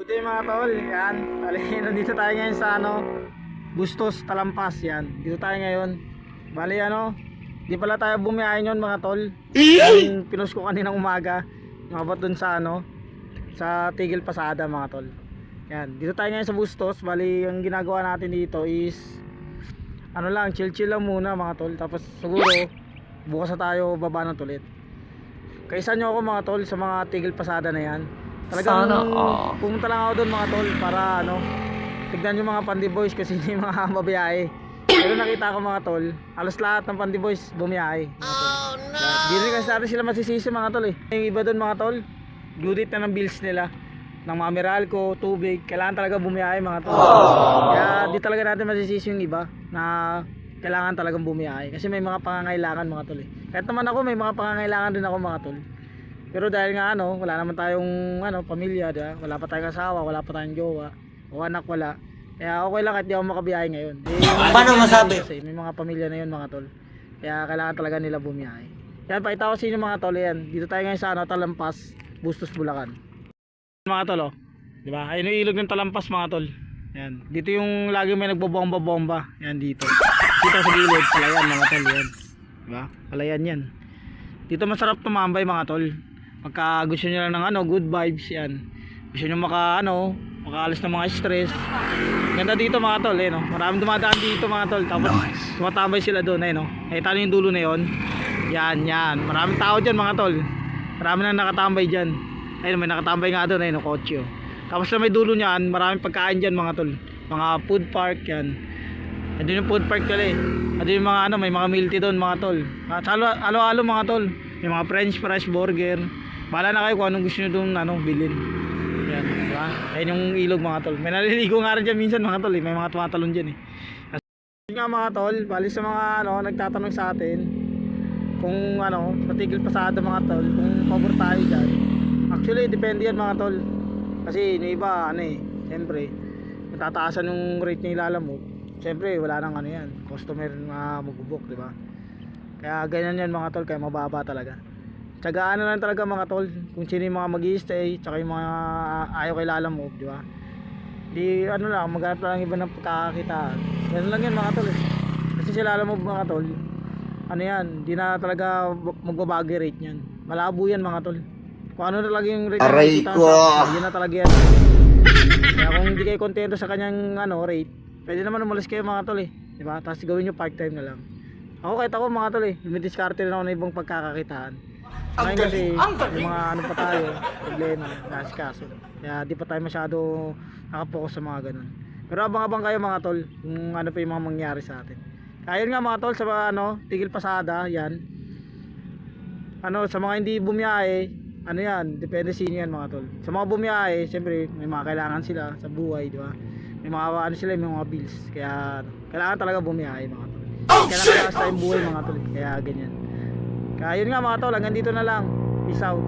Ito yung mga tol, yan. Bali, nandito tayo ngayon sa Bustos, Talampas, yan. Dito tayo ngayon. Bali di pala tayo bumiyahin yun mga tol. Yung pinost ko kanina umaga. Yung abot dun sa sa Tigil Pasada mga tol. Yan, dito tayo ngayon sa Bustos. Bali, ang ginagawa natin dito is lang, chill lang muna mga tol. Tapos siguro bukas na tayo baba ng tulit. Kaisa nyo ako mga tol sa mga Tigil Pasada na yan. Talagang pumunta lang ako doon mga tol para tignan yung mga Pandi Boys kasi hindi mga babiyahe. Pero nakita ko mga tol, halos lahat ng Pandi Boys bumiyahe. Oh no! Di rin kasi natin sila masisisi mga tol eh. Yung iba doon mga tol, gudit na ng bills nila. Ng mga Meralco, tubig, kailangan talaga bumiyahe mga tol. Kaya di talaga natin masisisi yung iba na kailangan talagang bumiyahe. Kasi may mga pangangailangan mga tol eh. Kahit naman ako may mga pangangailangan din ako mga tol. Pero dahil nga wala naman tayong pamilya, diba? Wala pa tayong asawa, wala pa tayong jowa, o anak wala. Kaya okay lang kahit di ako makabiyahe ngayon. Paano masabi? Kasi may mga pamilya na yun mga tol. Kaya kailangan talaga nila bumiyahe. Kaya pakita ko sa inyo mga tol yan. Dito tayo ngayon sa Talampas, Bustos, Bulacan. Mga tol di ba? Ayun yung ilog ng Talampas mga tol. Yan. Dito yung lagi may nagbobomba-bomba. Yan dito. Dito sa gilid, palayan mga tol yan. Di ba? Palayan yan. Dito masarap tumambay mga tol. Pagka gusto nyo lang ng good vibes yan. Gusto nyo makaalis ng mga stress. Ganda dito mga tol Maraming dumadaan dito mga tol. Tapos tumatambay sila doon Nakita nyo yung dulo na yun. Yan. Maraming tao dyan mga tol. Marami nang nakatambay dyan. Ayun, may nakatambay nga doon kotse Tapos na may dulo nyan, maraming pagkain dyan mga tol. Mga food park yan. Andun yung food park tol Andun yung mga may mga meal tea doon mga tol. Alo-alo mga tol. May mga french fries, burger. Bahala na kayo kung anong gusto nyo doon bilhin. Yan, diba? Ayun yung ilog mga tol. May naliligo nga rin dyan minsan mga tol May mga tumatalon dyan Yun nga mga tol, bali sa mga nagtatanong sa atin kung sa Tigil Pasada mga tol, kung pabor tayo dyan. Actually depende yan mga tol. Kasi yung iba siyempre matataasan yung rate niya ilalamog. Siyempre wala nang yan, customer na magbubok, diba? Kaya ganyan yan mga tol, kaya mababa talaga. Tsagaan na lang talaga mga tol kung sino yung mga mag-i-stay tsaka yung mga ayaw kay lalamog, di ba? Di lang, maghanap lang iba ng pagkakakitaan. Ganun lang yan mga tol Kasi si lalamog mga tol, di na talaga magbabagi rate niyan. Malabo yan mga tol. Kung ano talaga yung rate yun na talaga yan. Kaya kung hindi kayo kontento sa kanyang rate, pwede naman umalis kayo mga tol di ba? Tapos gawin nyo part time na lang. Ako kahit ako mga tol lumidiskarte rin ako na ibang pagkakakitaan. Ngayon kasi yung mga pa tayo, problema, nasikaso. Kaya di pa tayo masyado nakapokus sa mga ganun. Pero abang-abang kayo mga tol kung ano pa yung mga mangyari sa atin. Kaya yun nga mga tol sa mga Tigil Pasada, yan. Sa mga hindi bumiyahe, yan, depende sino yan mga tol. Sa mga bumiyahe, siyempre may mga kailangan sila sa buhay, di ba? May mga sila, may mga bills. Kaya kailangan talaga bumiyahe mga tol. Kailangan sa buhay mga tol. Kaya ganyan. Kaya yun nga mga tol, hanggang dito na lang. Peace out.